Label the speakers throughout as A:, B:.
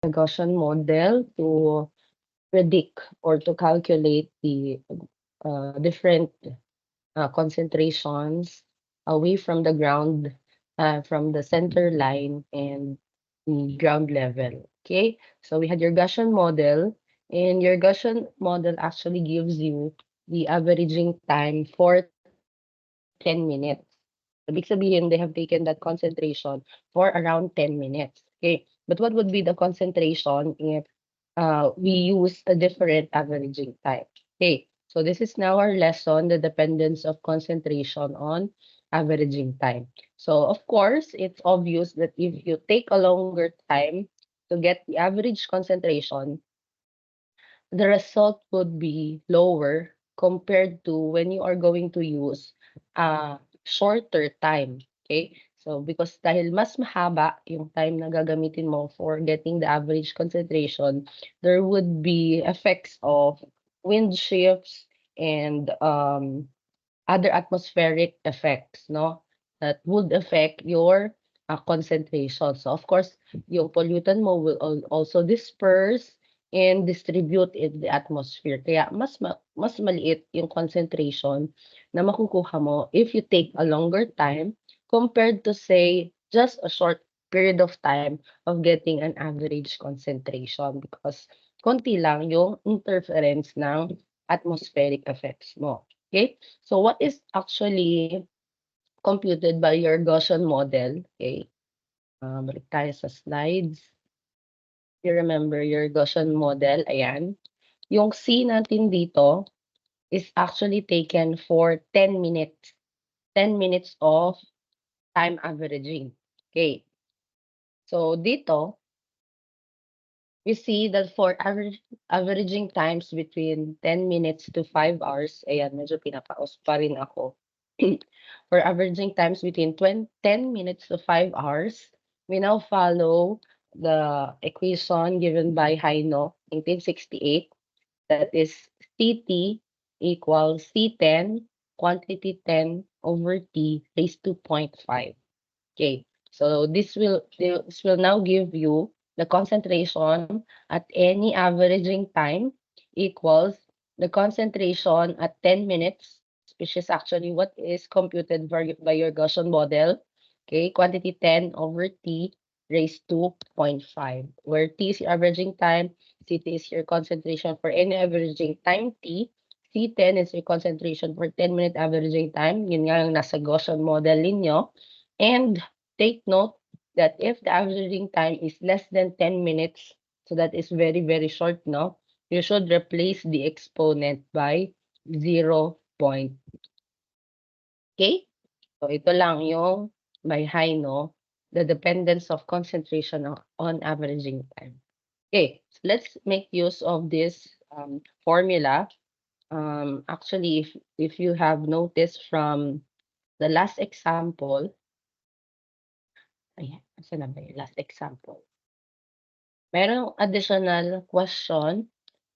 A: a Gaussian model to predict or to calculate the different concentrations away from the ground, from the center line and the ground level. Okay, so we had your Gaussian model, and your Gaussian model actually gives you the averaging time for 10 minutes. Ibig sabihin, they have taken that concentration for around 10 minutes. Okay, but what would be the concentration if we use a different averaging time? Okay, so this is now our lesson, the dependence of concentration on averaging time. So of course, it's obvious that if you take a longer time to get the average concentration, the result would be lower compared to when you are going to use a shorter time. Okay? So, because dahil mas mahaba yung time na gagamitin mo for getting the average concentration, there would be effects of wind shifts and other atmospheric effects, no? That would affect your concentration. So, of course, yung pollutant mo will also disperse and distribute in the atmosphere. Kaya mas maliit yung concentration na makukuha mo if you take a longer time compared to say just a short period of time of getting an average concentration because konti lang yung interference ng atmospheric effects mo. Okay? So what is actually computed by your Gaussian model? Okay? Balik tayo sa slides. You remember your Gaussian model, ayan. Yung C natin dito is actually taken for 10 minutes. 10 minutes of time averaging. Okay. So dito, we see that for averaging times between 10 minutes to 5 hours, ayan, medyo pinapaus pa rin ako. For averaging times between 10 minutes to 5 hours, we now follow the equation given by Haino, 1868. That is CT equals C10 quantity 10 over T raised to 0.5. Okay, so this will now give you the concentration at any averaging time equals the concentration at 10 minutes, which is actually what is computed by your Gaussian model. Okay, quantity 10 over T raised to 0.5, where T is your averaging time, CT is your concentration for any averaging time T, C10 is your concentration for 10-minute averaging time, yun nga yung nasa Gaussian model ninyo, and take note that if the averaging time is less than 10 minutes, so that is very, very short, no? You should replace the exponent by 0. Okay? So ito lang yung by high, no? The dependence of concentration on averaging time. Okay, so let's make use of this formula. Actually, if you have noticed from the last example, ayan, saan na ba yung last example? Merong additional question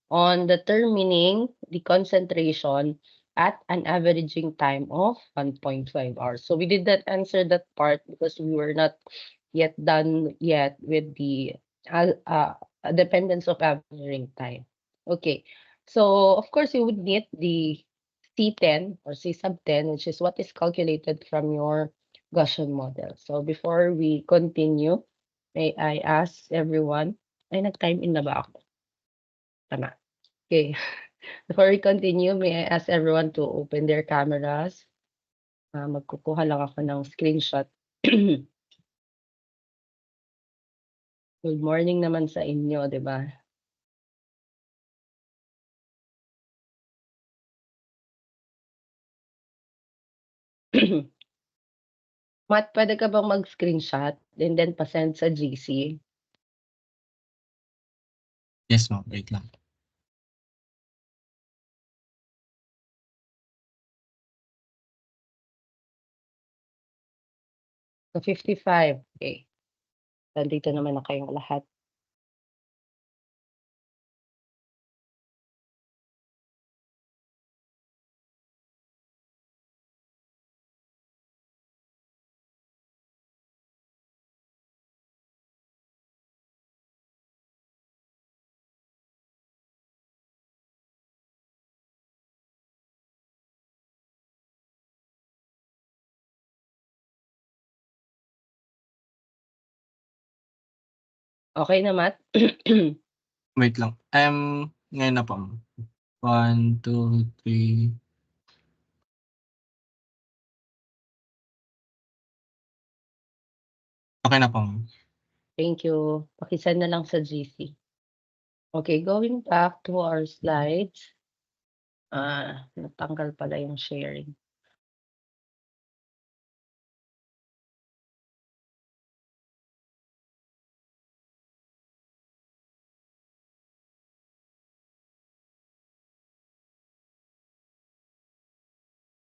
A: on determining the concentration at an averaging time of 1.5 hours. So we did not answer that part because we were not yet done yet with the dependence of averaging time. Okay, so of course you would need the C10 or C sub 10, which is what is calculated from your Gaussian model. So before we continue, may I ask everyone, ay nag-time in na ba ako? Tama. Okay. Before we continue, may I ask everyone to open their cameras? Magkukuha lang ako ng screenshot. Good morning naman sa inyo, di ba? Matt, pwede ka bang mag-screenshot and then pasend sa GC?
B: Yes, ma'am. Wait lang.
A: So 55. Okay. Nandito naman na kayong lahat. Okay na, Matt?
B: Wait lang. Ngayon na po, ma'am. 1, 2, 3. Okay na po, ma'am.
A: Thank you. Paki-send na lang sa GC. Okay, going back to our slides. Natanggal pala yung sharing.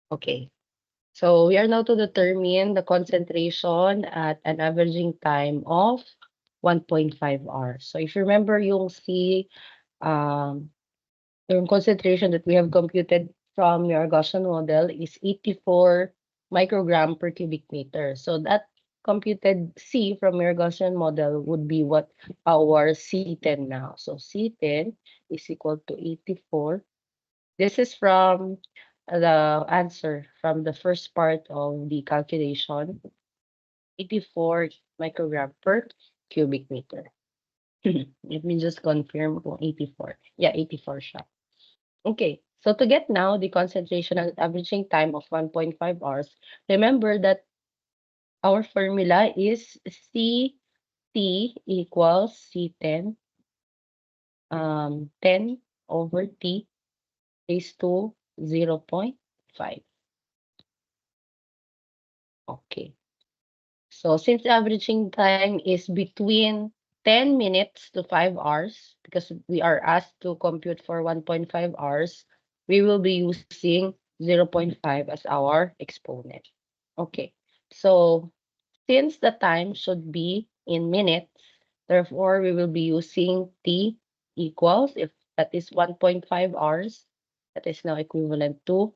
A: Okay. So we are now to determine the concentration at an averaging time of 1.5 hours. So if you remember um, yung concentration that we have computed from your Gaussian model is 84 microgram per cubic meter. So that computed C from your Gaussian model would be what our C10 now. So C10 is equal to 84. This is from the answer from the first part of the calculation, 84 microgram per cubic meter. Let me just confirm kung 84. Yeah, 84 siya. Okay, so to get now the concentration and averaging time of 1.5 hours, remember that our formula is CT equals C10, 10 over T raised to 0.5. Okay. So since the averaging time is between 10 minutes to 5 hours, because we are asked to compute for 1.5 hours, we will be using 0.5 as our exponent. Okay, so since the time should be in minutes, therefore we will be using T equals, if that is 1.5 hours, that is now equivalent to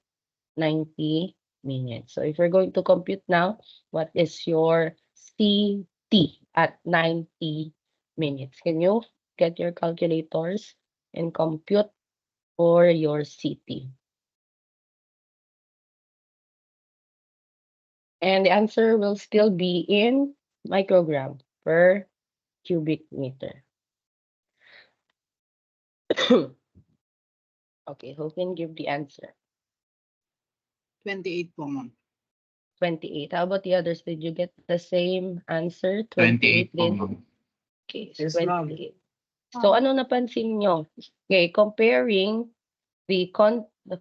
A: 90 minutes. So if we're going to compute now, what is your CT at 90 minutes? Can you get your calculators and compute for your CT? And the answer will still be in microgram per cubic meter. Okay, who can give the answer?
C: 28 po, ma'am.
A: 28. How about the others? Did you get the same answer?
B: 28
A: 28
B: po,
A: din?
B: ma'am.
A: Okay,
C: Yes, ma'am.
A: 28. So ano napansin nyo? Okay, comparing the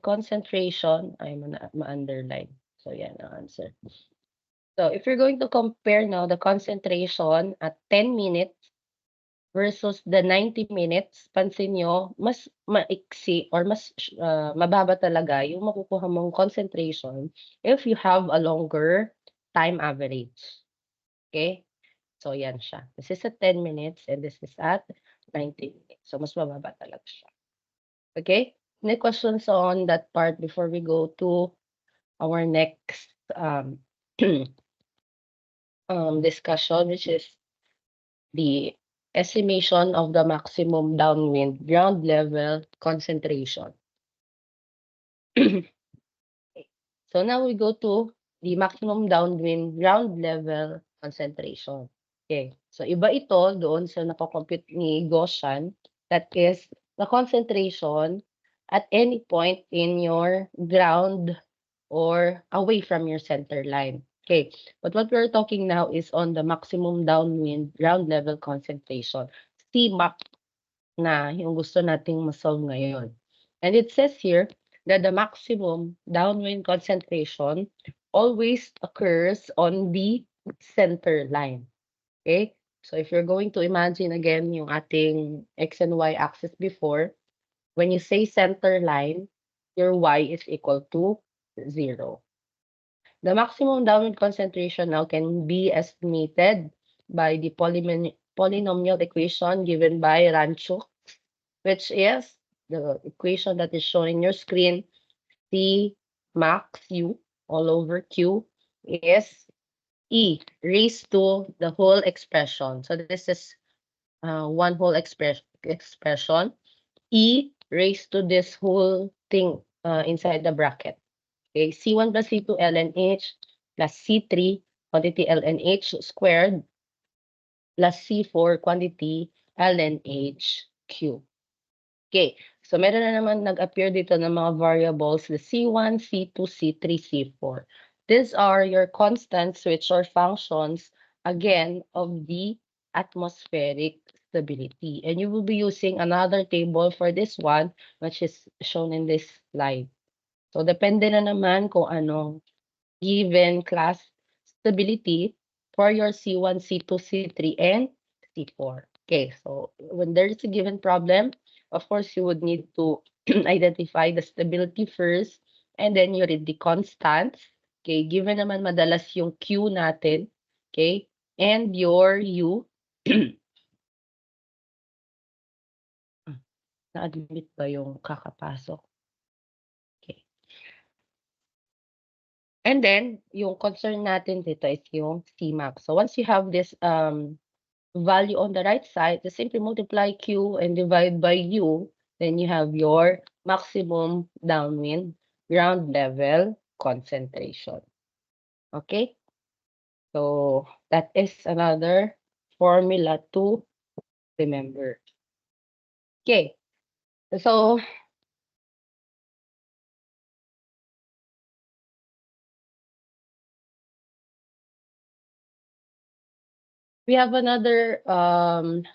A: concentration, ay ma-underline. So yan ang answer. So if you're going to compare now the concentration at 10 minutes versus the 90 minutes, pansin nyo, mas maiksi or mas mababa talaga yung makukuha mong concentration if you have a longer time average. Okay? So yan siya. This is at 10 minutes and this is at 90 minutes. So mas mababa talaga siya. Okay? Any questions on that part before we go to our next discussion, which is the estimation of the maximum downwind ground level concentration. So now we go to the maximum downwind ground level concentration. Okay. So iba ito doon sa nakocompute ni Gaussian, that is the concentration at any point in your ground or away from your center line. Okay, but what we're talking now is on the maximum downwind ground level concentration. CMAC na yung gusto nating ma-solve ngayon. And it says here that the maximum downwind concentration always occurs on the center line. Okay? So if you're going to imagine again yung ating X and Y axis before, when you say center line, your Y is equal to 0. The maximum downwind concentration now can be estimated by the polynomial equation given by Ranchuk, which is the equation that is shown in your screen. C max U all over Q is E raised to the whole expression. So this is one whole expression. E raised to this whole thing inside the bracket. Okay, C1 plus C2 ln H plus C3 quantity ln H squared plus C4 quantity ln HQ. Okay, so meron na naman nag-appear dito ng mga variables, the C1, C2, C3, C4. These are your constants which are functions, again, of the atmospheric stability. And you will be using another table for this one, which is shown in this slide. So, depende na naman kung anong given class stability for your C1, C2, C3, and C4. Okay, so when there is a given problem, of course, you would need to identify the stability first, and then you read the constants. Okay, given naman madalas yung Q natin, okay, and your U. Na-admit ba yung kakapasok? Okay. And then, yung concern natin dito is yung Cmax. So once you have this value on the right side, just simply multiply Q and divide by U, then you have your maximum downwind ground level concentration. Okay? So that is another formula to remember. Okay. So we have another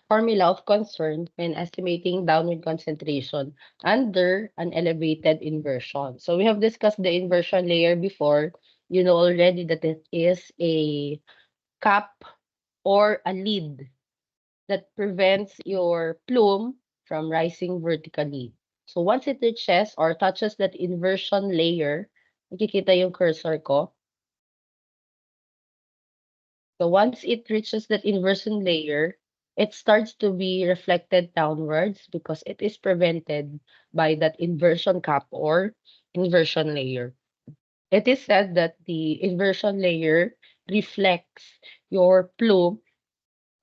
A: formula of concern when estimating downwind concentration under an elevated inversion. So we have discussed the inversion layer before. You know already that it is a cap or a lid that prevents your plume from rising vertically. So once it reaches or touches that inversion layer, nakikita yung cursor ko. So once it reaches that inversion layer, it starts to be reflected downwards because it is prevented by that inversion cap or inversion layer. It is said that the inversion layer reflects your plume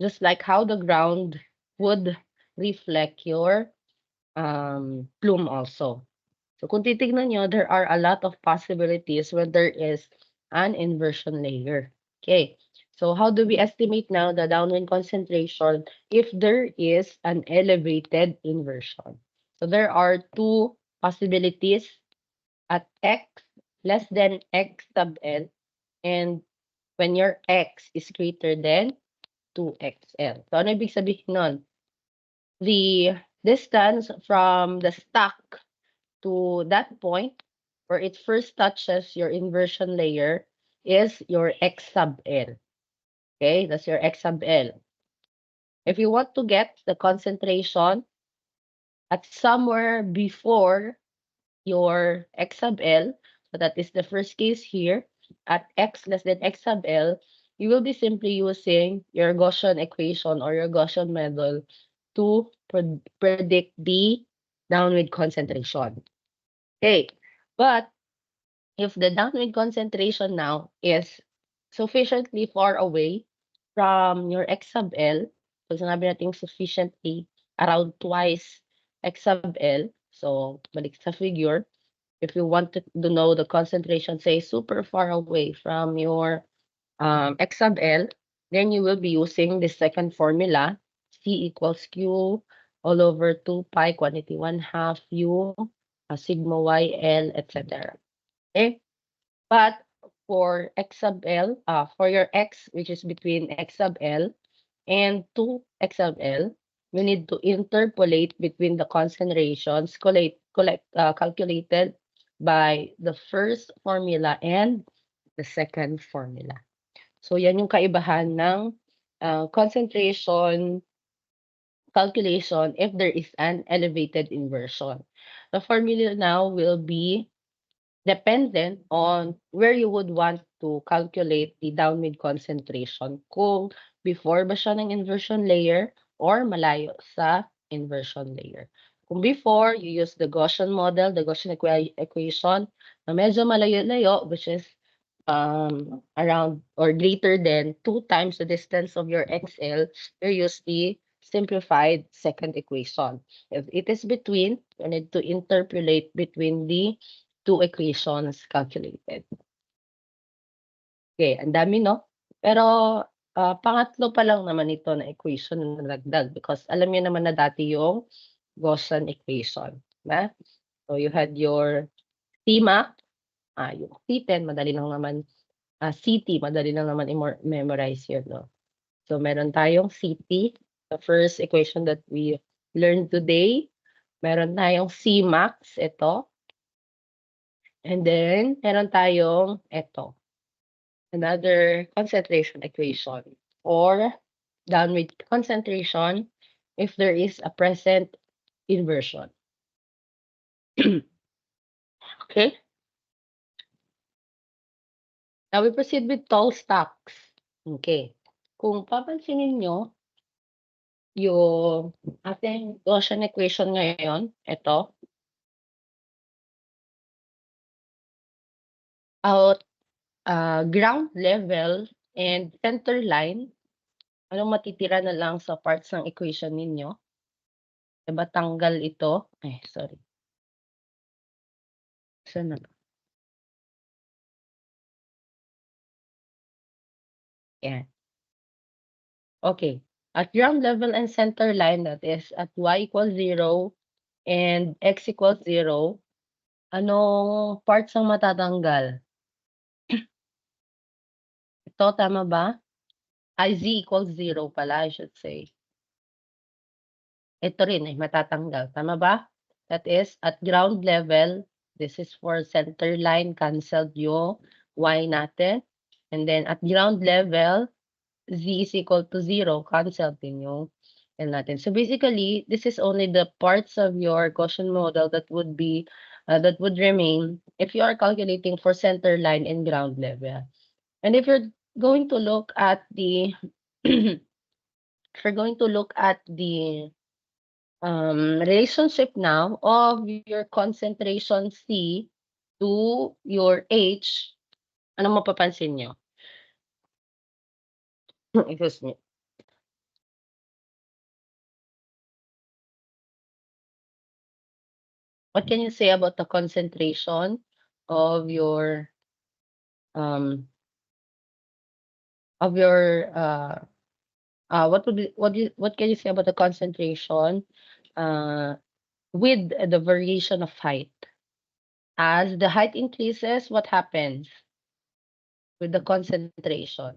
A: just like how the ground would reflect your plume also. So kung titignan nyo, there are a lot of possibilities when there is an inversion layer. Okay, so how do we estimate now the downwind concentration if there is an elevated inversion? So there are two possibilities at x less than x sub l, and when your x is greater than 2xl. So ano ibig sabihin nun? The distance from the stack to that point where it first touches your inversion layer is your x sub l. Okay, that's your x sub l. If you want to get the concentration at somewhere before your x sub l, so that is the first case here, at x less than x sub l, you will be simply using your Gaussian equation or your Gaussian model to predict the downwind concentration. Okay, but if the downwind concentration now is sufficiently far away from your x sub l, so sinabi natin sufficiently around twice x sub l, so balik sa figure, if you want to know the concentration, say super far away from your x sub l, then you will be using the second formula, C equals Q all over 2 pi quantity 1/2 U sigma y L, etc. Okay? But for x sub L, for your x, which is between x sub L and 2x sub L, you need to interpolate between the concentrations calculated by the first formula and the second formula. So yan yung kaibahan ng concentration calculation if there is an elevated inversion. The formula now will be dependent on where you would want to calculate the downwind concentration. Kung before ba siya ng inversion layer or malayo sa inversion layer. Kung before, you use the Gaussian model, the Gaussian equation, na medyo malayo-layo, which is around or greater than 2 times the distance of your XL, you use the simplified second equation. If it is between, you need to interpolate between the two equations calculated. Okay, ang dami, no? Pero Pangatlo pa lang naman ito na equation na nadagdag because alam niyo naman na dati yung Gaussian equation, 'di ba? So, you had your Cmax, yung C10 madali lang naman, CT madali lang naman memorize yun 'no. So, meron tayong CT, the first equation that we learned today. Meron tayong Cmax, ito. And then meron tayong eto, another concentration equation or downward concentration if there is a present inversion. Okay? Now we proceed with tall stacks. Okay. Kung papansinin niyo, yung ating Gaussian equation ngayon, ito, out ground level and center line, anong matitira na lang sa parts ng equation ninyo? 'Di ba tanggal ito? Ay, sorry. Saan na ba? Yan. Okay. At ground level and center line, that is at y equals 0 and x equals 0, anong parts ang matatanggal? Ito, tama ba? Ay, z equals 0 pala, I should say. Ito rin ay matatanggal, tama ba? That is, at ground level, this is for center line, canceled yung y natin. And then at ground level, z is equal to 0, cancel din yung L natin. So basically, this is only the parts of your Gaussian model that would be, that would remain if you are calculating for center line and ground level. And if you're going to look at the, if you're going to look at the relationship now of your concentration C to your H, ano mapapansin nyo? Excuse me. What can you say about the concentration of your um of your what can you say about the concentration uh with the variation of height? As the height increases, what happens with the concentration?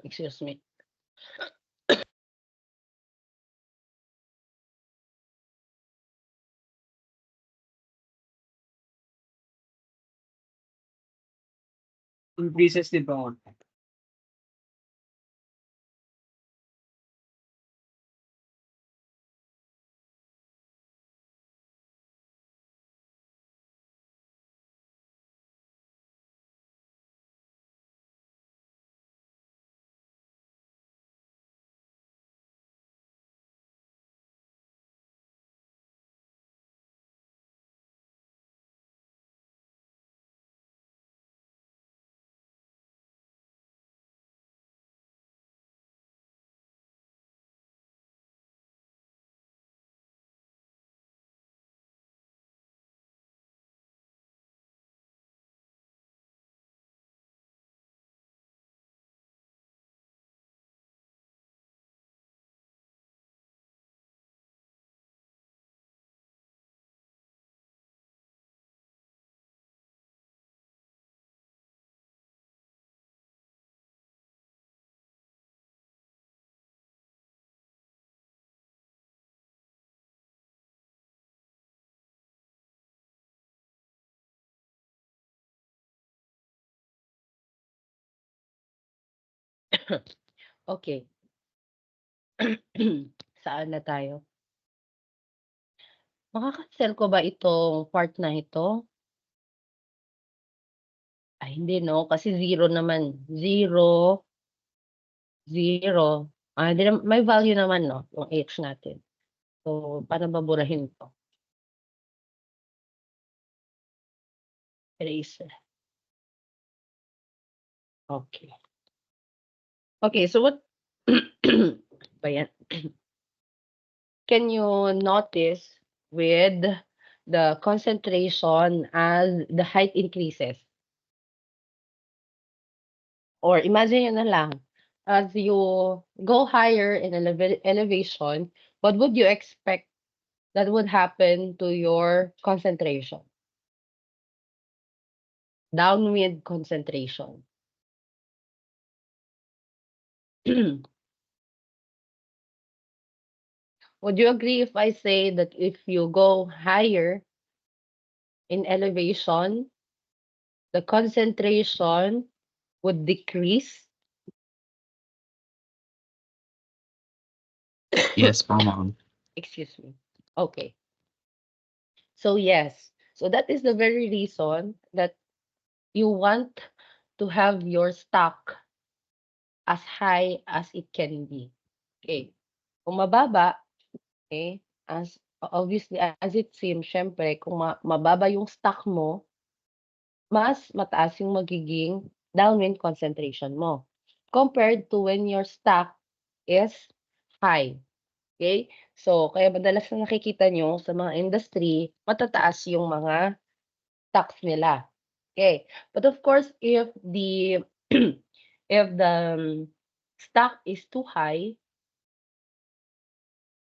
A: Excuse me.
B: Increases din po.
A: Okay. Saan na tayo? Maka-cancel ko ba itong part na ito? Ay hindi 'no, kasi 0 naman. 0, 0. Di may value naman 'no, yung h natin. So, paano baburahin 'to? Eraser. Okay. Okay, so what ba yan? Can you notice with the concentration as the height increases? Or imagine nyo na lang, as you go higher in elevation, what would you expect that would happen to your concentration? Downwind concentration. Would you agree if I say that if you go higher in elevation, the concentration would decrease?
B: Yes po, ma'am.
A: Excuse me. Okay. So yes. So that is the very reason that you want to have your stock as high as it can be. Okay. Kung mababa, okay, as obviously as it seems, syempre kung mababa yung stock mo, mas mataas yung magiging downwind concentration mo compared to when your stock is high. Okay? So, kaya madalas na nakikita nyo sa mga industry, matataas yung mga stocks nila. Okay. But of course, if the if the stock is too high,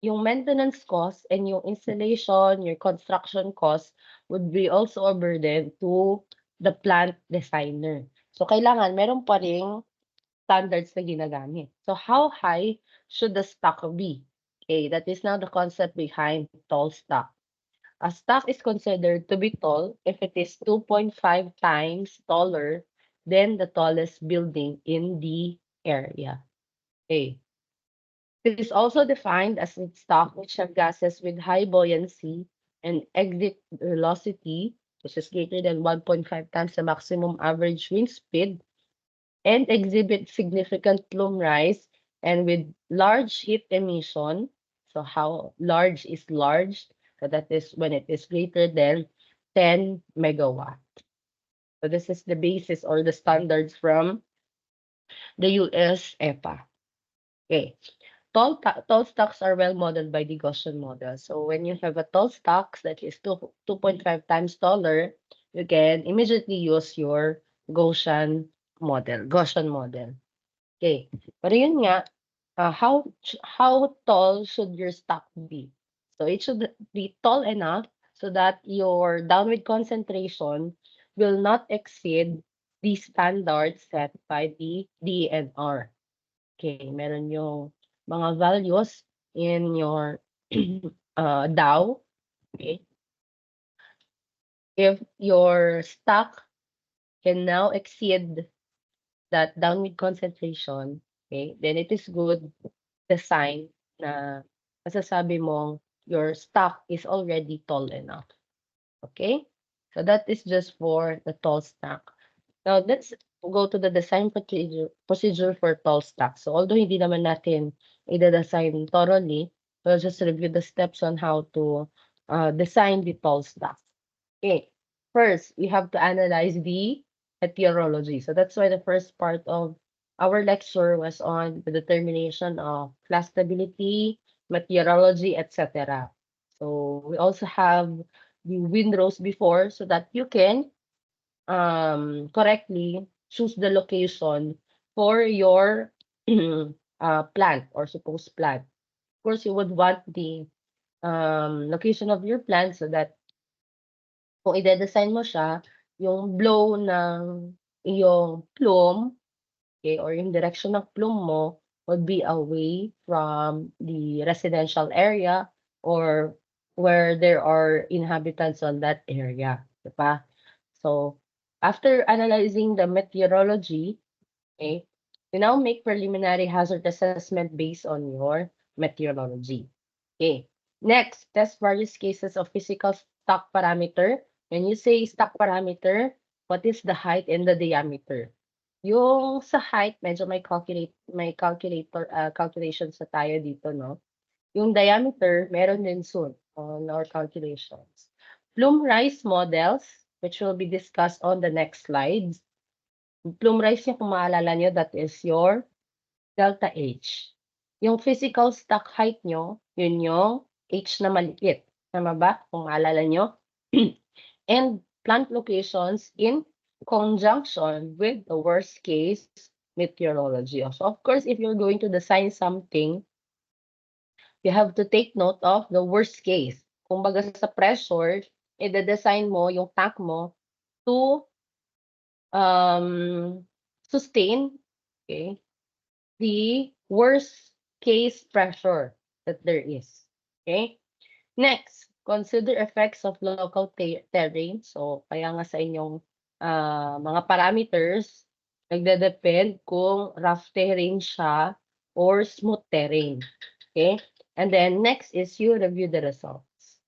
A: yung maintenance cost and yung installation, your construction cost would be also a burden to the plant designer. So, kailangan meron pa ring standards na ginagamit. So, how high should the stock be? Okay, that is now the concept behind tall stock. A stock is considered to be tall if it is 2.5 times taller than the tallest building in the area. Okay. It is also defined as its stock which have gases with high buoyancy and exit velocity, which is greater than 1.5 times the maximum average wind speed, and exhibit significant plume rise and with large heat emission. So how large is large? So that is when it is greater than 10 megawatt. So this is the basis or the standards from the US EPA. Okay. Tall stocks are well modeled by the Gaussian model. So when you have a tall stock that is 2.5 times taller, you can immediately use your Gaussian model. Okay. Pero yun nga, how tall should your stock be? So it should be tall enough so that your downward concentration will not exceed the standard set by the DNR. Okay, meron yung mga values in your Dow. Okay. If your stock can now exceed that downward concentration, okay, then it is good the sign na masasabi mong your stock is already tall enough. Okay? So that is just for the tall stock. Now let's go to the design procedure for tall stock. So although hindi naman natin i-design thoroughly, we'll just review the steps on how to design the tall stock. Okay. First, we have to analyze the meteorology. So that's why the first part of our lecture was on the determination of class stability, meteorology, etc. So we also have the windrows before so that you can correctly choose the location for your plant or supposed plant. Of course, you would want the location of your plant so that kung ide-design mo siya, yung blow ng iyong plume, okay, or yung direction ng plume mo would be away from the residential area or where there are inhabitants on that area, di ba? So, after analyzing the meteorology, okay, you now make preliminary hazard assessment based on your meteorology. Okay. Next, test various cases of physical stock parameter. When you say stock parameter, what is the height and the diameter? Yung sa height, medyo may calculations sa tayo dito, no? Yung diameter, meron din soon on our calculations. Plume rise models, which will be discussed on the next slides. Plume rise niya, kung maalala nyo, that is your delta H. Yung physical stock height nyo, yun yung H na maliit. Tama ba? Kung maalala nyo. And plant locations in conjunction with the worst case meteorology. So of course, if you're going to design something, you have to take note of the worst case. Kumbaga sa pressure, i-design mo yung tank mo to sustain, okay, the worst case pressure that there is. Okay? Next, consider effects of local terrain. So, kaya nga sa inyong mga parameters, nagde-depend kung rough terrain siya or smooth terrain. Okay? And then next is you review the results.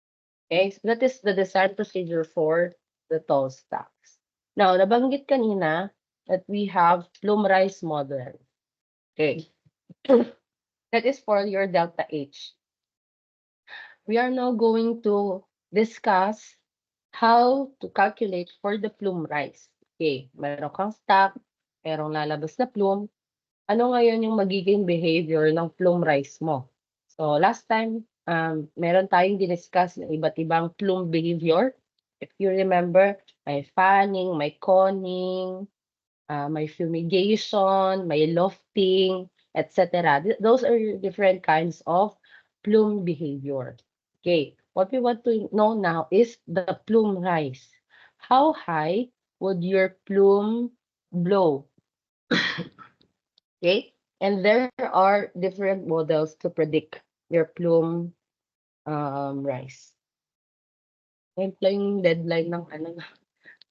A: Okay? So that is the design procedure for the tall stacks. Now, nabanggit kanina that we have plumerized model. Okay. That is for your delta H. We are now going to discuss how to calculate for the plume rise. Okay, meron kang stack, merong lalabas na plume. Ano ngayon yung magiging behavior ng plume rise mo? So last time, meron tayong diniscuss na iba't ibang plume behavior. If you remember, may fanning, may conning, may fumigation, may lofting, etc. Those are different kinds of plume behavior. Okay, what we want to know now is the plume rise. How high would your plume blow? Okay, and there are different models to predict your plume rise. Ngayon pa yung deadline ng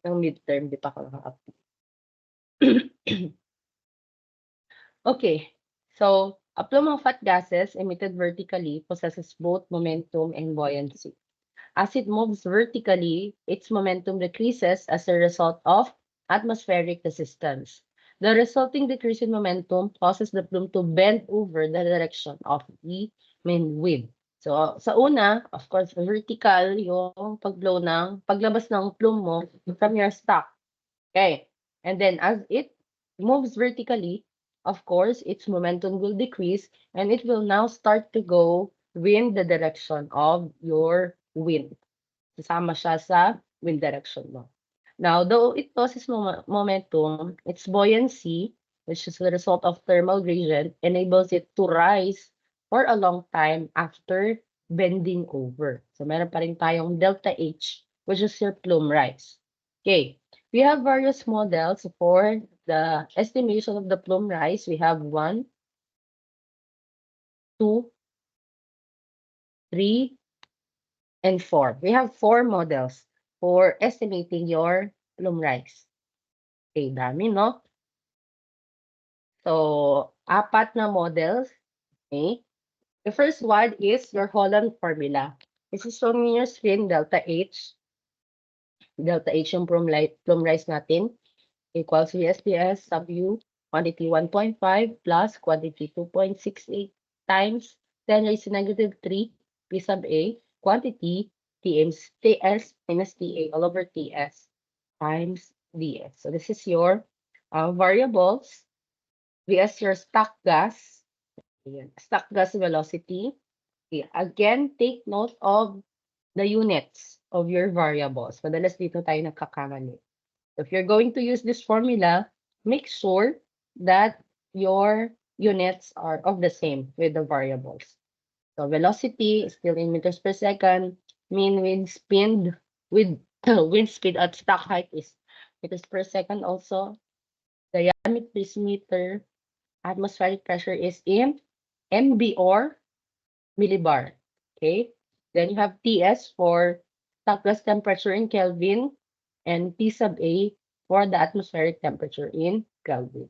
A: ng midterm, di pa ako nakaka-update. Okay, so a plume of hot gases emitted vertically possesses both momentum and buoyancy. As it moves vertically, its momentum decreases as a result of atmospheric resistance. The resulting decrease in momentum causes the plume to bend over the direction of the main wind. So, sa una, of course, vertical yung paglabas ng plume mo from your stock. Okay. And then as it moves vertically, of course, its momentum will decrease and it will now start to go in the direction of your wind. Sasama siya sa wind direction mo. Now, though it loses momentum, its buoyancy, which is the result of thermal gradient, enables it to rise for a long time after bending over. So, meron pa rin tayong delta H, which is your plume rise. Okay, we have various models for the estimation of the plume rise. We have 1, 2, 3, and 4. We have 4 models for estimating your plume rise. Okay, dami, no? So, 4 na models. Okay. The first one is your Holland formula. This is shown in your screen, delta H. Delta H yung plume rise natin equals VSDS sub U, quantity 1.5 plus quantity 2.68 times 10 raised to negative 3 P sub A, quantity TS minus TA all over TS times DS. So this is your variables. VS your stock gas. Ayan. Stock gas velocity. Okay. Again, take note of the units of your variables. Madalas dito tayo nagkakamali. If you're going to use this formula, make sure that your units are of the same with the variables. So velocity is still in meters per second. Mean wind speed with wind speed at stock height is meters per second also. Diameter is meter. Atmospheric pressure is in MB or millibar. Okay. Then you have TS for stock gas temperature in Kelvin and T sub A for the atmospheric temperature in Kelvin.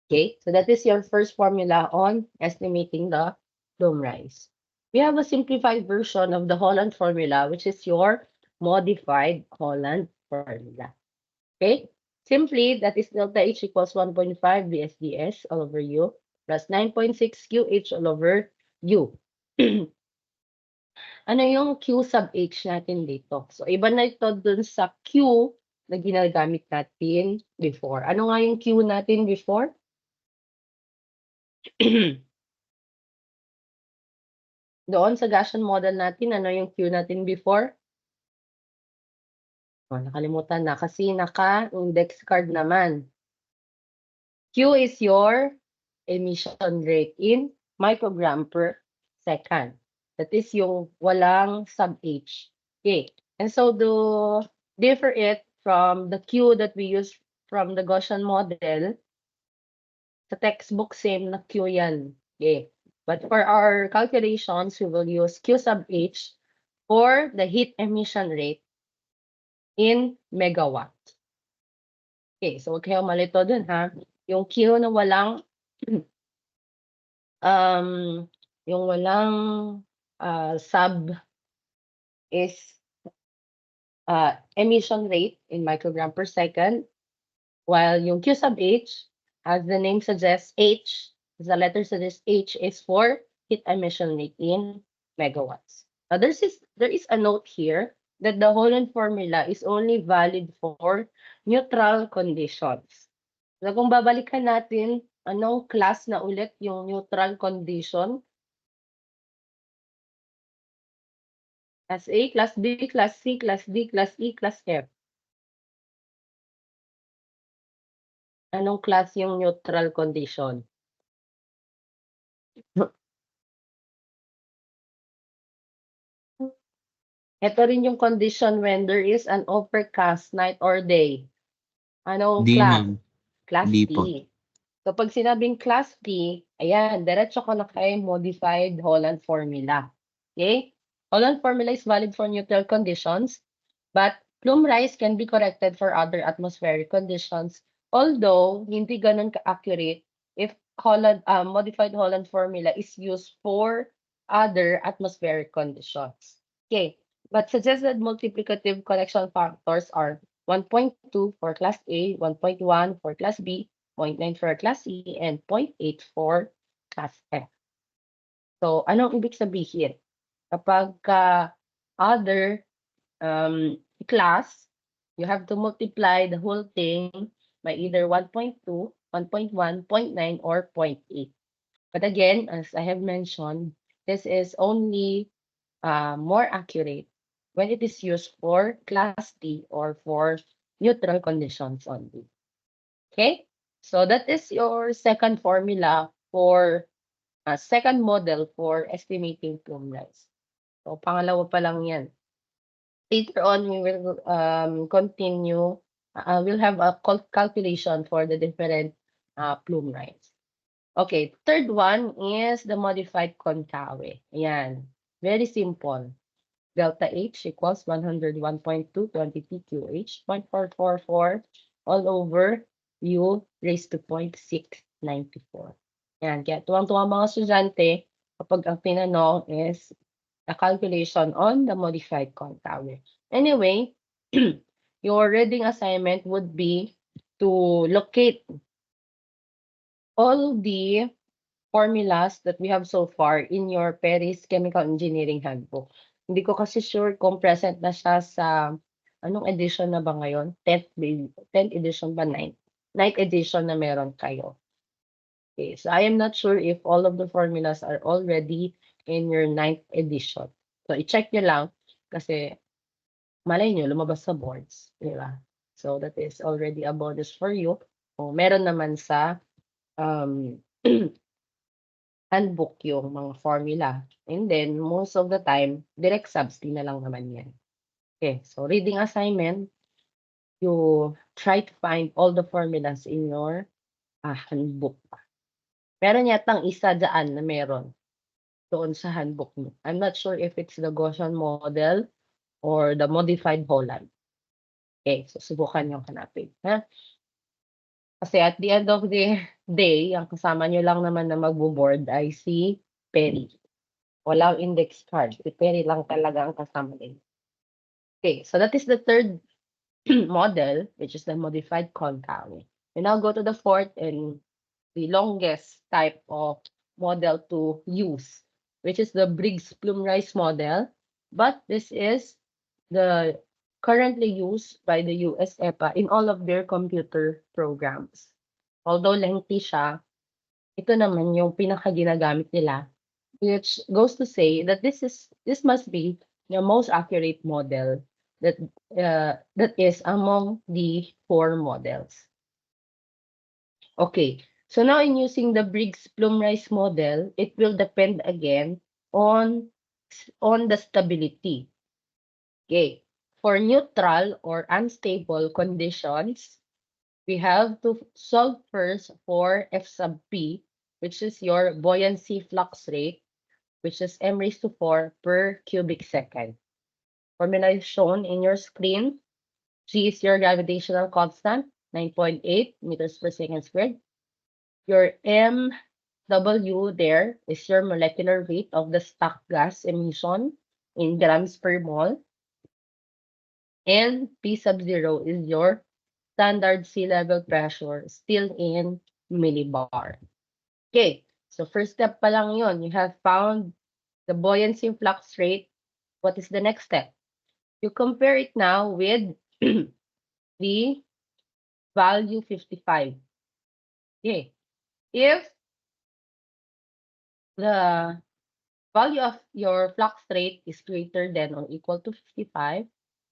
A: Okay, so that is your first formula on estimating the plume rise. We have a simplified version of the Holland formula, which is your modified Holland formula. Okay, simply that is delta H equals 1.5 VSDS all over U plus 9.6 QH all over U. Ano yung Q sub H natin dito? So, iba na ito dun sa Q na ginagamit natin before. Ano nga yung Q natin before? Doon sa Gaussian model natin, ano yung Q natin before? Oh, nakalimutan na kasi naka-index card naman. Q is your emission rate in microgram per second. That is yung walang sub-H. Okay. And so to differ it from the Q that we use from the Gaussian model, sa textbook same na Q yan. Okay. But for our calculations, we will use Q sub H for the heat emission rate in megawatt. Okay, so huwag kayong malito dun ha. Yung Q na walang um yung walang sub is emission rate in microgram per second, while yung Q sub H, as the name suggests, H, as the letter suggests, H is for heat emission rate in megawatts. Now, there is a note here that the Holland formula is only valid for neutral conditions. So, kung babalikan natin, anong class na ulit yung neutral condition? Class A, Class B, Class C, Class D, Class E, Class F. Anong class yung neutral condition? Ito rin yung condition when there is an overcast night or day. Anong
B: D,
A: class?
B: ma'am.
A: Class
B: D
A: D.
B: po.
A: So pag sinabing class D, ayan, diretso ko na kay modified Holland formula. Okay? Holland formula is valid for neutral conditions, but plume rise can be corrected for other atmospheric conditions, although hindi ganun ka-accurate if modified Holland formula is used for other atmospheric conditions. Okay, but suggested multiplicative correction factors are 1.2 for class A, 1.1 for class B, 0.9 for class E, and 0.8 for class F. So, anong ibig sabihin? Kapag other class, you have to multiply the whole thing by either 1.2, 1.1, 0.9, or 0.8. But again, as I have mentioned, this is only more accurate when it is used for class D or for neutral conditions only. Okay? So that is your second formula for second model for estimating plume rise. So pangalawa pa lang yan. Later on, we will continue. We'll have a calculation for the different plume rise. Okay, third one is the modified concave. Ayan, very simple. Delta H equals 101.2 quantity QH 0.444 all over U raised to 0.694. Yan, kaya tuwang-tuwa mga estudyante kapag ang tinanong is a calculation on the modified concave. Anyway, your reading assignment would be to locate all the formulas that we have so far in your Paris Chemical Engineering Handbook. Hindi ko kasi sure kung present na siya sa anong edition na ba ngayon? 10th edition ba? 9th edition na meron kayo. Okay, so I am not sure if all of the formulas are already in your 9th edition. So i-check nyo lang kasi malay nyo lumabas sa boards, di ba? So that is already a bonus for you. O meron naman sa handbook yung mga formula. And then, most of the time, direct subs din na lang naman yan. Okay, so reading assignment, you try to find all the formulas in your handbook. Meron yatang isa dyan na meron doon sa handbook mo. I'm not sure if it's the Gaussian model or the modified Holland. Okay, so subukan nyo hanapin. Ha? Kasi at the end of the day, ang kasama nyo lang naman na magbo-board ay si Perry. Walang index card. Si Perry lang talaga ang kasama din. Okay, so that is the third model, which is the modified concave. We now go to the fourth and the longest type of model to use, which is the Briggs plume rise model. But this is the currently used by the US EPA in all of their computer programs. Although lengthy siya, ito naman yung pinaka-ginagamit nila, which goes to say that this must be the most accurate model that is among the four models. Okay, So now in using the Briggs-Plumrice model, it will depend again on the stability. Okay. For neutral or unstable conditions, we have to solve first for F sub P, which is your buoyancy flux rate, which is m raised to 4 per cubic second. Formula is shown in your screen. G is your gravitational constant, 9.8 meters per second squared. Your MW there is your molecular weight of the stock gas emission in grams per mole. And P sub 0 is your standard sea level pressure, still in millibar. Okay, so first step pa lang yun. You have found the buoyancy flux rate. What is the next step? You compare it now with the value 55. Okay, if the value of your flux rate is greater than or equal to 55,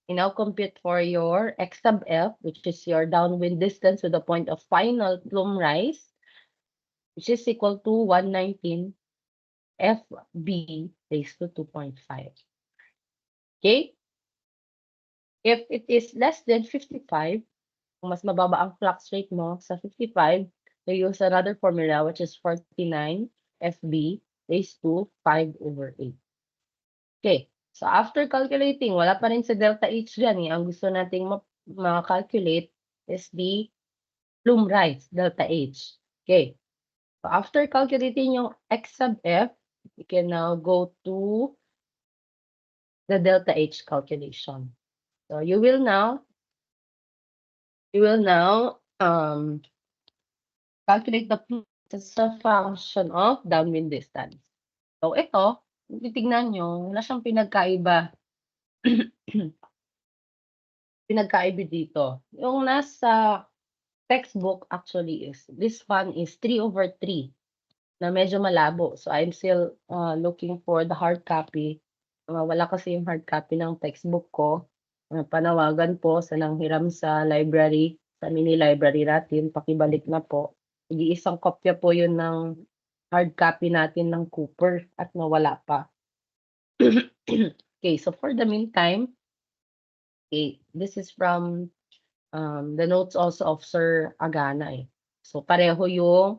A: you now compute for your X sub F, which is your downwind distance to the point of final plume rise, which is equal to 119 FB raised to 2.5. Okay? If it is less than 55, kung mas mababa ang flux rate mo sa 55, you use another formula which is 49 FB raised to 5 over 8. Okay. So after calculating, wala pa rin sa delta H dyan eh. Ang gusto nating ma-calculate is the plume rise, delta H. Okay. So after calculating yung X sub F, you can now go to the delta H calculation. So you will now calculate the plume as a function of downwind distance. So ito, kung titignan nyo, wala siyang pinagkaiba. Pinagkaiba dito. Yung nasa textbook actually is, this one is 3 over 3 na medyo malabo. So I'm still looking for the hard copy. Wala kasi yung hard copy ng textbook ko. Panawagan po sa nanghiram sa library, sa mini library natin, pakibalik na po. Iisang kopya po yun ng hard copy natin ng Cooper at nawala pa. Okay, so for the meantime, okay, this is from the notes also of Sir Agana eh. So pareho yung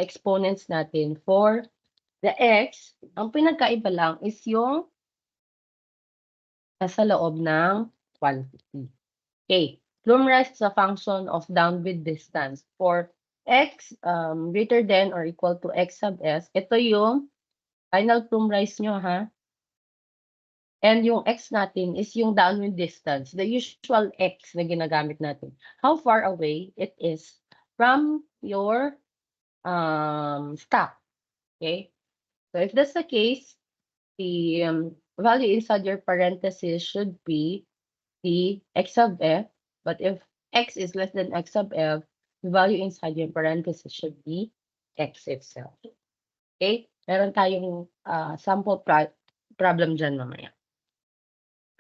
A: exponents natin for the x. Ang pinagkaiba lang is yung nasa loob ng quantity. Okay, plume rise is a function of downwind distance. For x greater than or equal to x sub s, ito yung final plume rise nyo ha. And yung x natin is yung downwind distance, the usual x na ginagamit natin. How far away it is from your stock. Okay? So if that's the case, the value inside your parenthesis should be the x sub f. But if x is less than x sub f, the value inside your parenthesis should be x itself. Okay? Meron tayong sample problem dyan mamaya.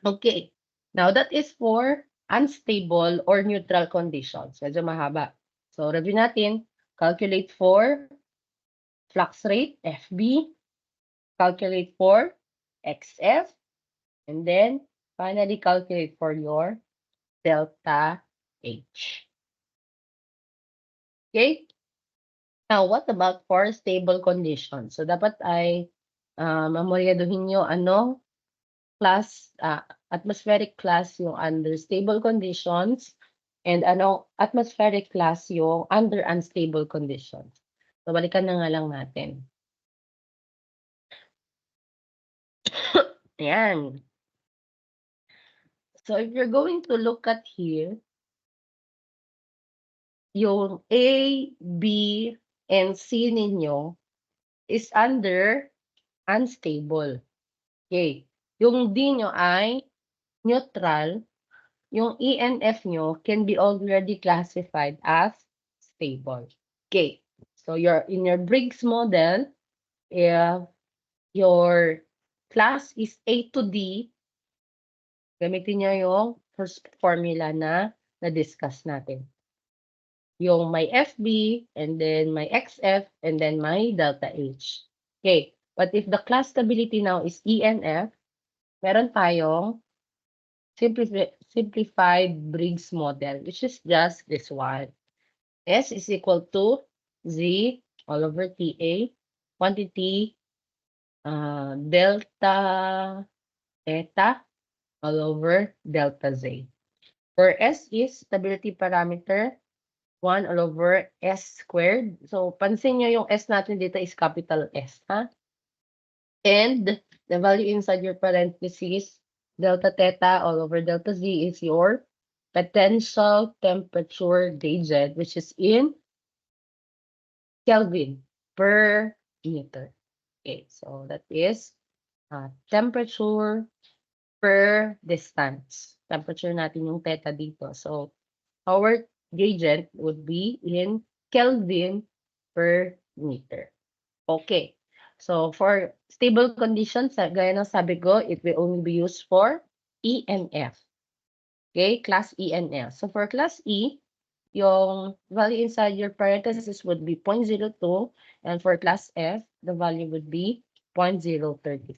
A: Okay. Now, that is for unstable or neutral conditions. Medyo mahaba. So, review natin. Calculate for flux rate, FB. Calculate for XF. And then, finally, calculate for your delta H. Okay? Now, what about for stable conditions? So, dapat ay memoryaduhin nyo anong class, atmospheric class yung under stable conditions and atmospheric class yung under unstable conditions. So, balikan na nga lang natin. Ayan. So, if you're going to look at here, yung A, B, and C ninyo is under unstable. Okay. Yung D nyo ay neutral. Yung E and F nyo can be already classified as stable. Okay. So in your Briggs model, if your class is A to D, gamitin nyo yung first formula na na-discuss natin. yung my FB, and then my XF, and then my delta H. Okay, but if the class stability now is ENF, meron tayong simplified Briggs model, which is just this one. S is equal to Z all over TA, quantity delta theta all over delta Z. Where S is stability parameter, 1 all over S squared. So, pansin nyo yung S natin dito is capital S, ha? And the value inside your parentheses, delta theta all over delta Z is your potential temperature gradient, which is in Kelvin per meter. Okay, so that is temperature per distance. Temperature natin yung theta dito. So, our gradient would be in Kelvin per meter. Okay. So, for stable conditions, gaya ng sabi ko, it will only be used for E and F. Okay, class E and F. So, for class E, yung value inside your parentheses would be 0.02, and for class F, the value would be 0.035.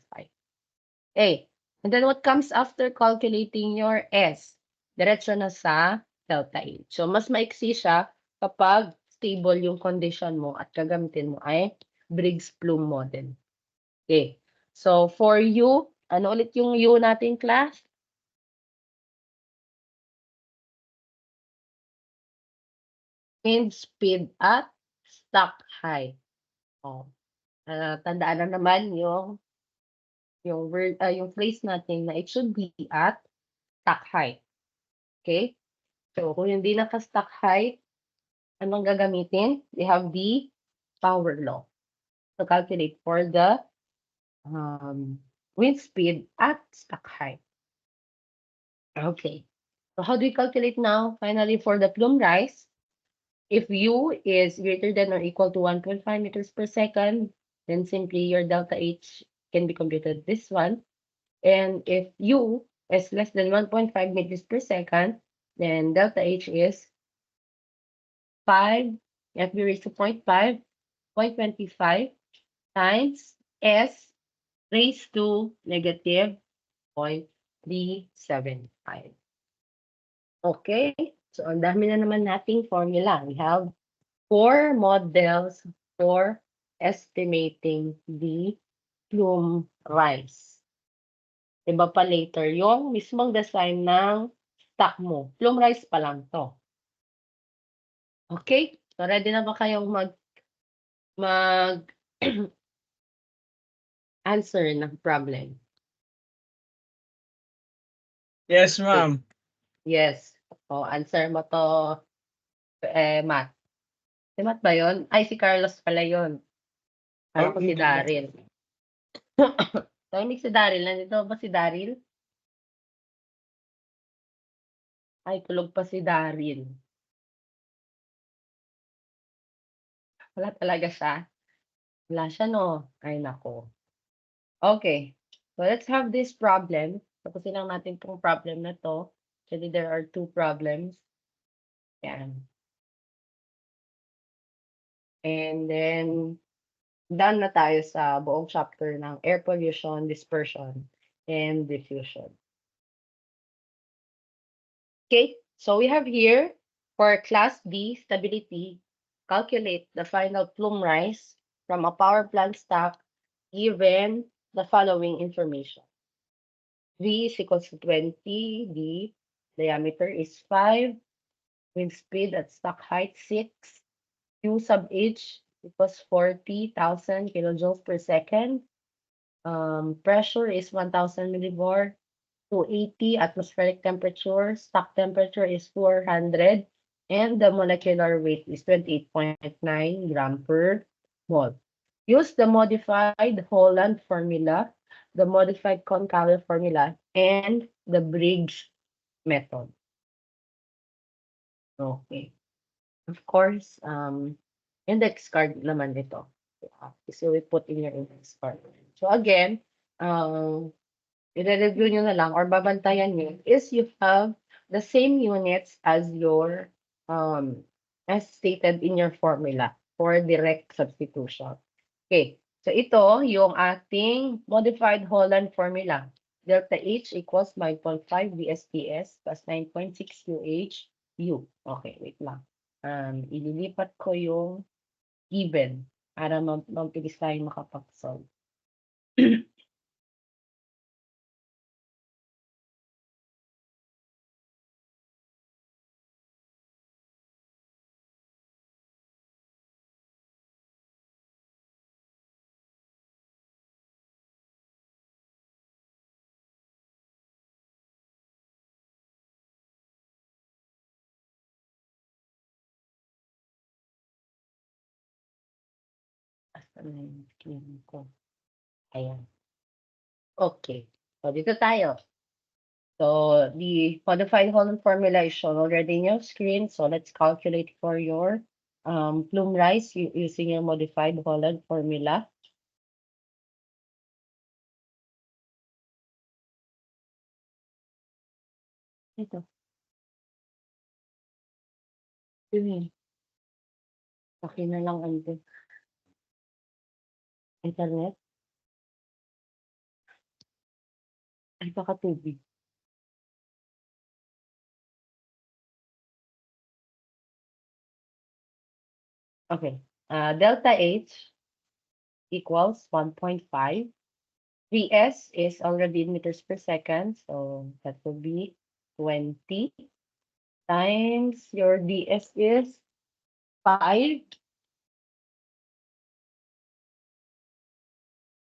A: Okay, and then what comes after calculating your S? Diretso na sa delta H. So, mas maiksi siya kapag stable yung condition mo at gagamitin mo ay Briggs-Plum model. Okay. So, for U, ano ulit yung U natin, class? Wind speed at stock height. Oh. Tandaan na naman yung word, yung phrase natin na it should be at stock height. Okay? So, kung hindi naka-stock height, anong gagamitin? We have the power law to calculate for the wind speed at stock height. Okay. So how do we calculate now? Finally, for the plume rise, if U is greater than or equal to 1.5 meters per second, then simply your delta H can be computed this one. And if U is less than 1.5 meters per second, then delta H is 5 FB raised to 0.5, 0.25 times S raised to negative 0.375. Okay, so ang dami na naman nating formula. We have 4 models for estimating the plume rise. Iba pa later yung mismong design ng stock mo. Plume rise pa lang to. Okay, so ready na ba kayong mag answer ng problem?
B: Yes, ma'am.
A: Yes. O, answer mo to, Matt. Si Matt ba yun? Ay, si Carlos pala yun. Kala ko si
B: Hindi.
A: Daryl. Tahimik si Daryl. Nandito ba si Daryl? Ay, tulog pa si Daryl. Wala talaga siya. Wala siya, no? Ay, nako. Okay. So, let's have this problem. Tapusin lang natin itong problem na to. Actually, there are 2 problems. Yan. And then, done na tayo sa buong chapter ng air pollution, dispersion, and diffusion. Okay, so we have here for class D stability, calculate the final plume rise from a power plant stock given the following information. V is equals to 20, the diameter is 5, wind speed at stock height 6, Q sub H equals 40,000 kilojoules per second, pressure is 1,000 millibar, 280 atmospheric temperature, stock temperature is 400, and the molecular weight is 28.9 gram per mole. Use the modified Holland formula, the modified Concave formula, and the Briggs method. Okay. Of course, index card naman ito. So we put in your index card. So again, i-review nyo na lang or babantayan nyo is you have the same units as your as stated in your formula for direct substitution. Okay, so ito yung ating modified Holland formula. Delta H equals 9.5 VSTS plus 9.6 QH U. Okay, wait lang. Ililipat ko yung given para mabilis tayong makapag-solve. Asan na yung screen ko? Ayan. Okay. So, dito tayo. So, the modified Holland formula is shown already in your screen. So, let's calculate for your plume rise using your modified Holland formula. Ito. Yun. Laki na lang ante. Internet. Ay, baka tubig. Okay. Delta H equals 1.5. Vs is already in meters per second. So, that will be 20 times your ds is 5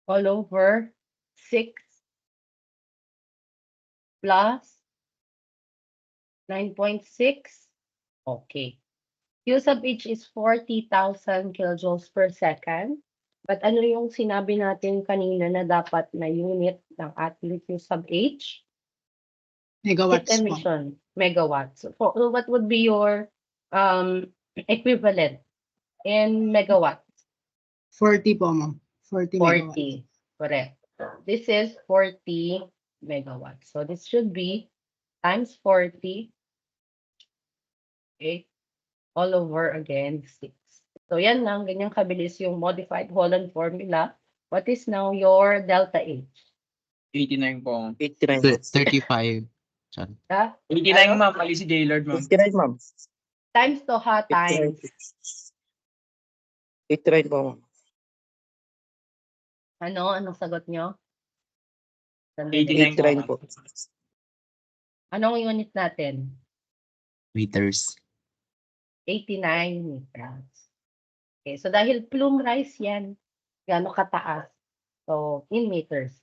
A: all over 6 plus 9.6. Okay. Q sub H is 40,000 kilojoules per second. But ano yung sinabi natin kanina na dapat na unit ng ating Q sub H? Heat
C: Megawatts po.
A: emission, megawatts. So, what would be your equivalent in megawatts?
C: 40 po, ma'am. 40 megawatts.
A: 40. Correct. This is 40 megawatts. So this should be times 40. Okay. All over again 6. So yan lang, ganyan kabilis yung modified Holland formula. What is now your delta H?
D: 89 po.
E: 89.
B: 35. Sorry.
D: 89
A: Ano?
D: ma'am, mali si Gaylord ma'am.
E: 89, ma'am.
A: Times to ha, times.
E: 89 po, ma'am.
A: Ano? Anong sagot nyo? Sandali.
D: 89
E: 89 po.
A: Anong unit natin?
B: Meters.
A: 89 meters. Okay, so dahil plume rise yan, gano'ng kataas? So, in meters.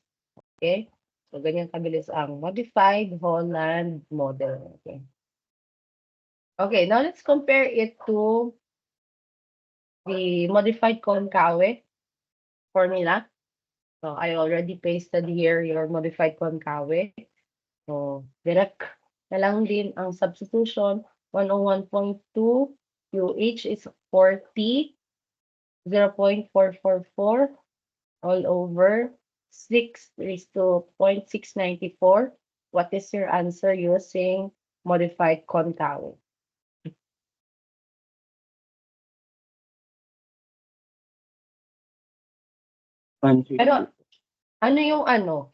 A: Okay? So, ganyan kabilis ang modified Holland model. Okay. Okay, now let's compare it to the modified Konkawa formula. So, I already pasted here your modified Konkawa. So, direct na lang din ang substitution. 101.2 QH is 40, 0.444 all over 6 raised to 0.694. What is your answer using modified Konkawa? Pero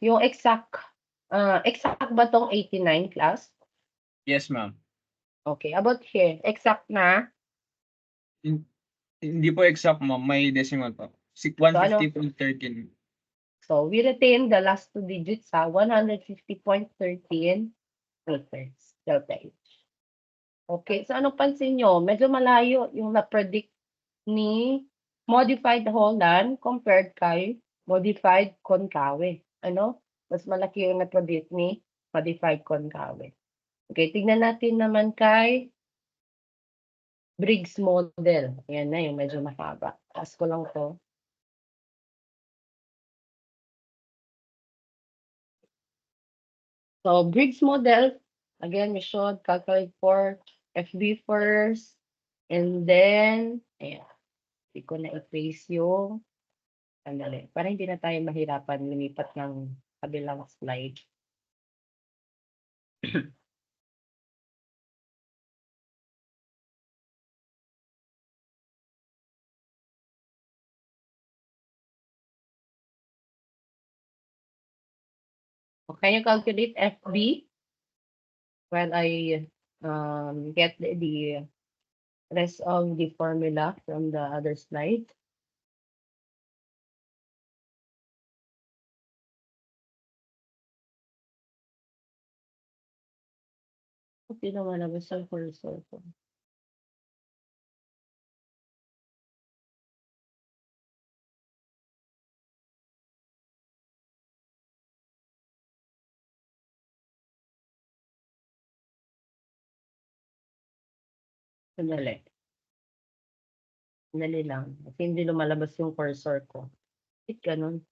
A: yung exact ba tong 89 class?
D: Yes ma'am.
A: Okay, about here, exact na?
D: Hindi po exact ma'am, may decimal po. 150.13.
A: So, we retain the last two digits sa 150.13 meters delta H. Okay, so ano pansin nyo? Medyo malayo yung na-predict ni modified Holland compared kay modified Konkawa. Ano? Mas malaki yung na-predict ni modified Konkawa. Okay, tignan natin naman kay Briggs model. Ayan na yung medyo mahaba. Taas ko lang to. So, Briggs model, again, we should calculate for FB first. And then, ayan. Hindi ko na i-paste yung, sandali. Para hindi na tayo mahirapan lumipat ng kabilang slide. Can you calculate FB while I get the rest of the formula from the other slide? Hindi lumalabas ang cursor ko. Sandali. Sandali lang. Kasi hindi lumalabas yung cursor ko. Bakit ganun?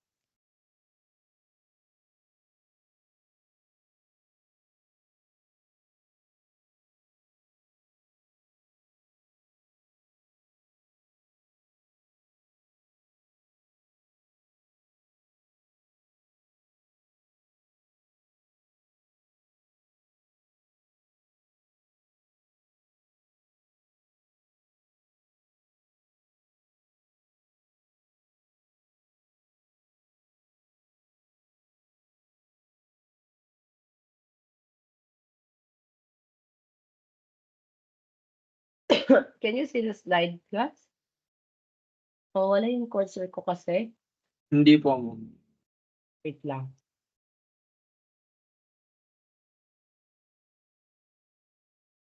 A: Can you see the slide, class? Oh, wala yung cursor ko kasi.
D: Hindi po, ma'am.
A: Wait lang.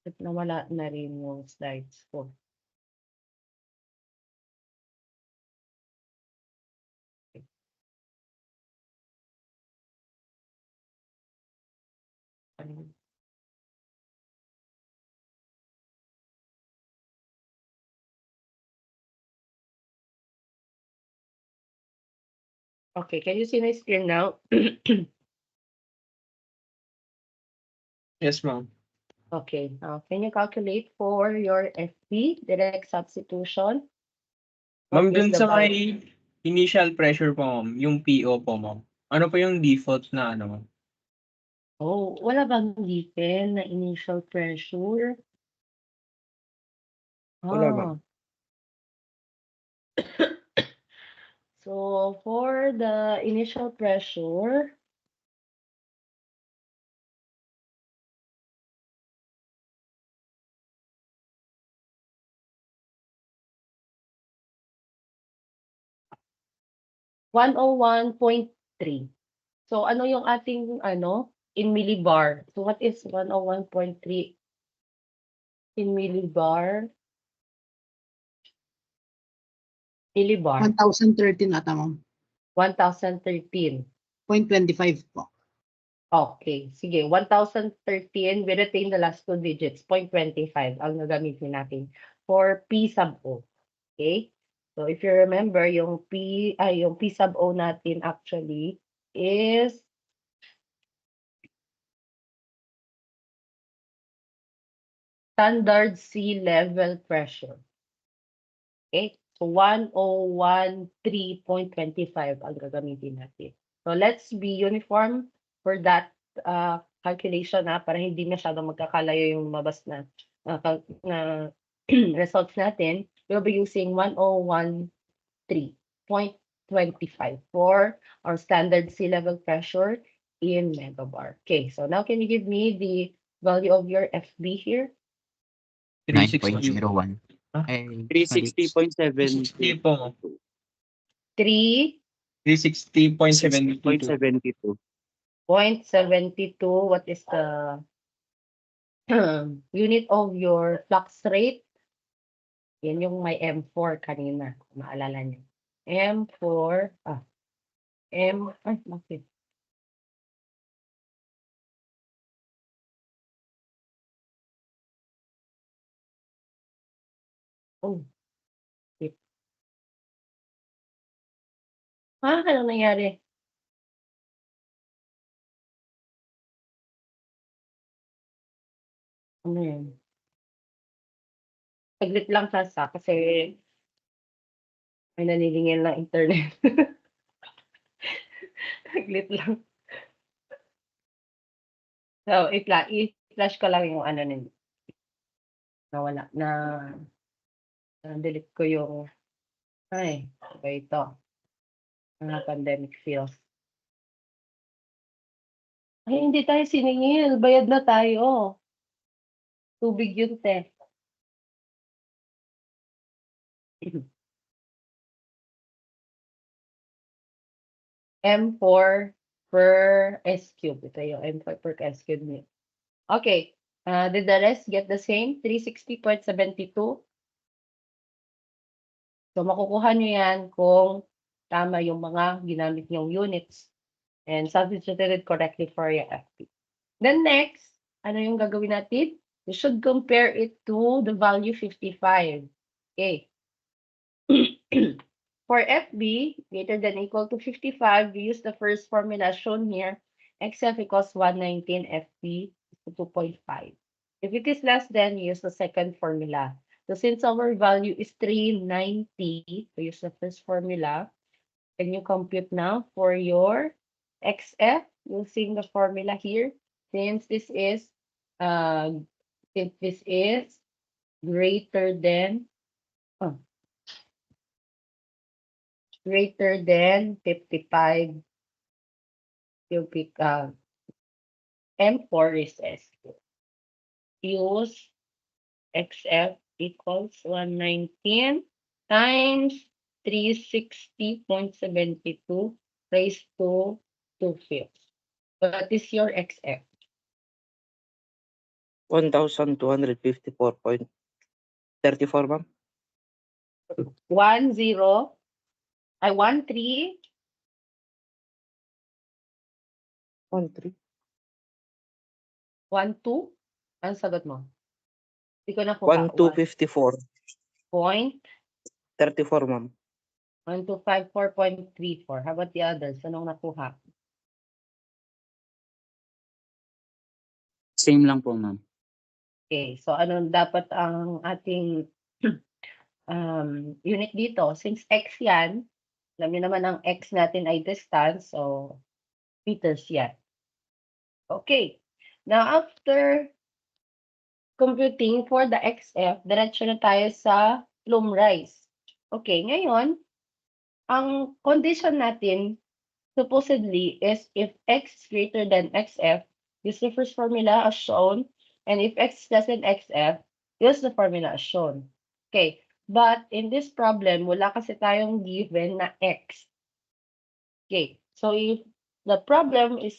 A: At nawala na rin yung slides ko. Okay, can you see my screen now?
D: Yes, ma'am.
A: Okay, can you calculate for your FP, direct substitution?
D: Ma'am,
A: What is
D: dun
A: the
D: sa
A: value?
D: may initial pressure po, ma'am, yung PO po, ma'am. Ano po yung default na ano, ma'am?
A: Oh, wala bang given na initial pressure?
D: Wala ba?
A: So for the initial pressure, (101.3). So ano yung ating in millibar? So what is 101.3 in millibar? Millibar,
C: 1,013 ata, ma'am.
A: 1,013.
C: 0.25 po.
A: Okay, sige. 1,013, we retain the last two digits, 0.25 ang gagamitin natin for P sub O. Okay? So if you remember, yung P sub O natin actually is standard sea level pressure. Okay? So 1,013.25 ang gagamitin natin. So let's be uniform for that calculation para hindi masyadong magkakalayo yung mabas na results natin. We'll be using 1,013.25 for our standard sea level pressure in megabar. Okay, so now can you give me the value of your FB here?
D: 360.
E: 9.01.
D: Ah,
E: Ay,
F: 360.7.
D: 360 po, ma'am.
A: 3
D: 360.72.
F: 0.72.
A: 0.72. What is the unit of your flux rate? Yan yung may M4 kanina. Maalala niyo. M4. Ay, bakit? Oh. Shit. Anong nangyari? Ano yan? Saglit lang kasi may naniningil na internet. Saglit lang. So, i-flash ko lang yung ninyo. Nawala na delete ko yung iba ito. Mga pandemic feels. Ay, hindi tayo siningil. Bayad na tayo. Tubig yun, te. M4 per S cube. Ito yung M4 per S cube niyo. Okay. Did the rest get the same? 360.72. So, makukuha nyo yan kung tama yung mga ginamit nyong units and substituted it correctly for your FP. Then next, ano yung gagawin natin? We should compare it to the value 55. Okay. For FB, greater than equal to 55, we use the first formula shown here. XF equals 119, FB is 2.5. If it is less than, use the second formula. So since our value is 390, we use the first formula. Can you compute now for your XF using the formula here? Since this is greater than greater than 55 cubic M4 is S. Use XF equals 119 times 360.72 raised to 2/5. What is your XF?
E: 1,254.34, ma'am.
A: 13
E: 13.
A: 12? Ang sagot mo? Hindi ko nakuha.
E: 1,254.
A: Point
E: 34, ma'am.
A: 1254.34. How about the others? Anong nakuha?
F: Same lang po, ma'am.
A: Okay, so anong dapat ang ating unit dito? Since x yan, alam niyo naman ang x natin ay distance, so meters yan. Okay, now after computing for the XF, diretso na tayo sa Blum-Rice. Okay, ngayon, ang condition natin supposedly is if x is greater than XF, use the first formula as shown, and if x is less than XF, use the formula as shown. Okay, but in this problem, wala kasi tayong given na x. Okay, so if the problem is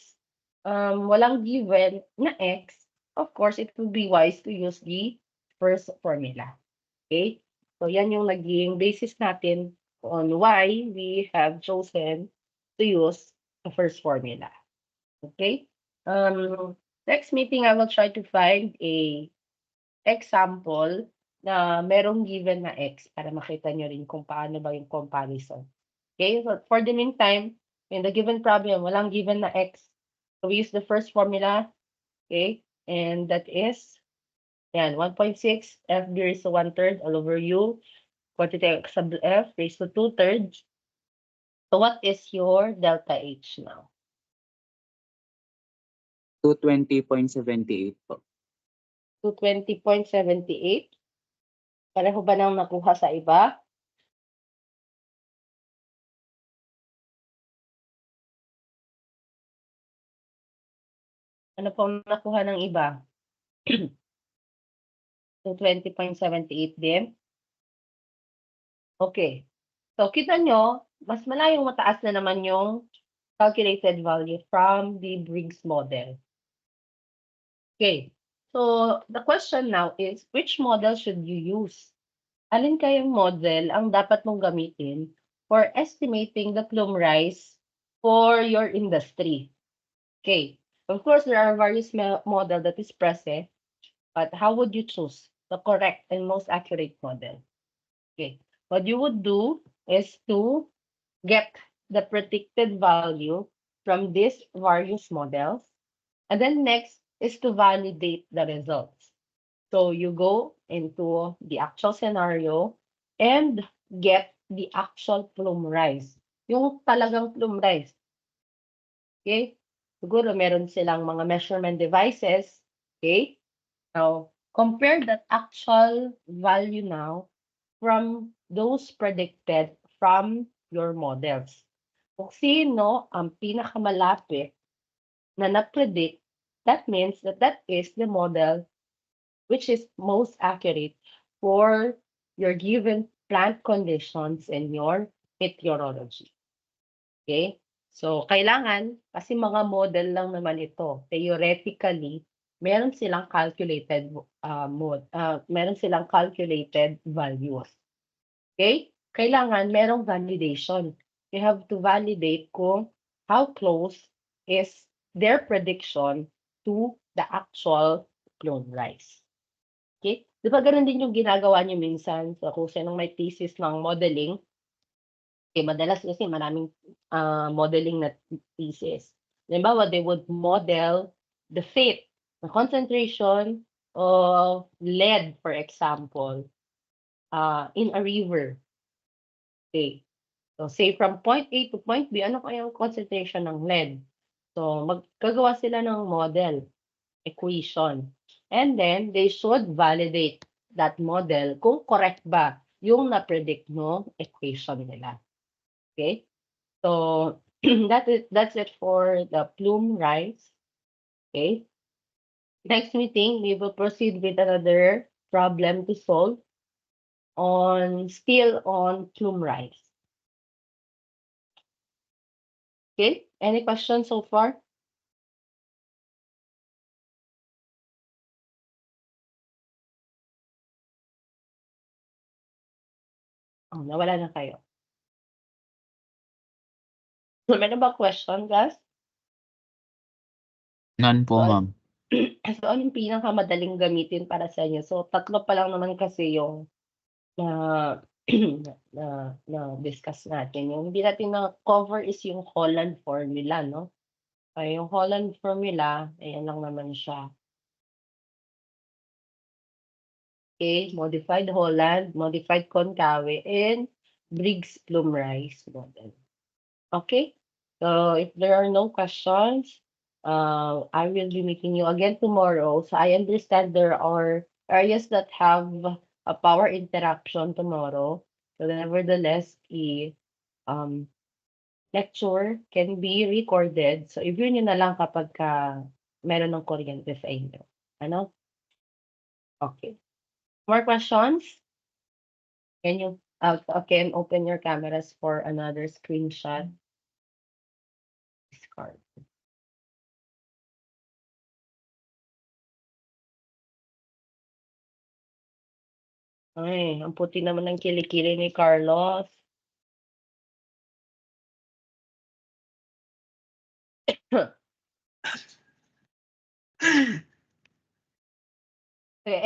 A: walang given na x, of course, it would be wise to use the first formula. Okay, so yan yung naging basis natin on why we have chosen to use the first formula. Okay, next meeting, I will try to find a example na merong given na x para makita nyo rin kung paano ba yung comparison. Okay, so for the meantime, in the given problem, walang given na x. So we use the first formula, okay, and that is, yan, 1.6 f raised to 1/3 all over u, quantity x sub f raised to 2/3. So what is your delta H now?
F: 220.78 po.
A: 220.78. Pareho ba nang nakuha sa iba? Ano po ang nakuha ng iba? 220.78 din. Okay. So, kita nyo, mas malayong mataas na naman yung calculated value from the Briggs model. Okay. So, the question now is, which model should you use? Alin kayang model ang dapat mong gamitin for estimating the Blum-Rice for your industry? Okay. Of course, there are various model that is present, but how would you choose the correct and most accurate model? Okay. What you would do is to get the predicted value from these various models. And then next is to validate the results. So you go into the actual scenario and get the actual Blum-Rice. Yung talagang Blum-Rice. Okay? Siguro meron silang mga measurement devices. Okay? Now, compare that actual value now from those predicted from your models. Kung sino ang pinakamalapit na na-predict, that means that that is the model which is most accurate for your given plant conditions and your meteorology. Okay? So, kailangan, kasi mga model lang naman ito, theoretically, meron silang calculated meron silang calculated values. Okay? Kailangan merong validation. You have to validate kung how close is their prediction to the actual clone rise. Okay? Di ba ganun din yung ginagawa niyo minsan sa kung sinong may thesis ng modeling? Okay, madalas kasi maraming modeling na thesis. Halimbawa, they would model the fate, the concentration of lead, for example, in a river. Okay. So, say from point A to point B, ano kaya ang concentration ng lead? So, magkagawa sila ng model, equation. And then, they should validate that model kung correct ba yung na-predict no equation nila. Okay? So, that's it for the plume rise. Okay? Next meeting, we will proceed with another problem to solve still on plume rise. Okay, any questions so far? Oh, nawala na kayo. Meron ba question, guys?
F: None po,
A: Well,
F: ma'am.
A: So, ano yung pinakamadaling gamitin para sa inyo? So, tatlo pa lang naman kasi yung na discuss natin. Yung hindi natin na-cover is yung Holland formula, no? Ay, yung Holland formula, ayan lang naman siya. Okay, modified Holland, modified Concave, and Briggs plume rise model. Okay, so if there are no questions, I will be meeting you again tomorrow. So I understand there are areas that have a power interruption tomorrow. So nevertheless, the lecture can be recorded. So i-view nyo na lang kapag meron ng kuryente sa inyo. Ano? Okay. More questions? Can you can open your cameras for another screenshot? Discard. Ay, ang puti naman ng kilikili ni Carlos.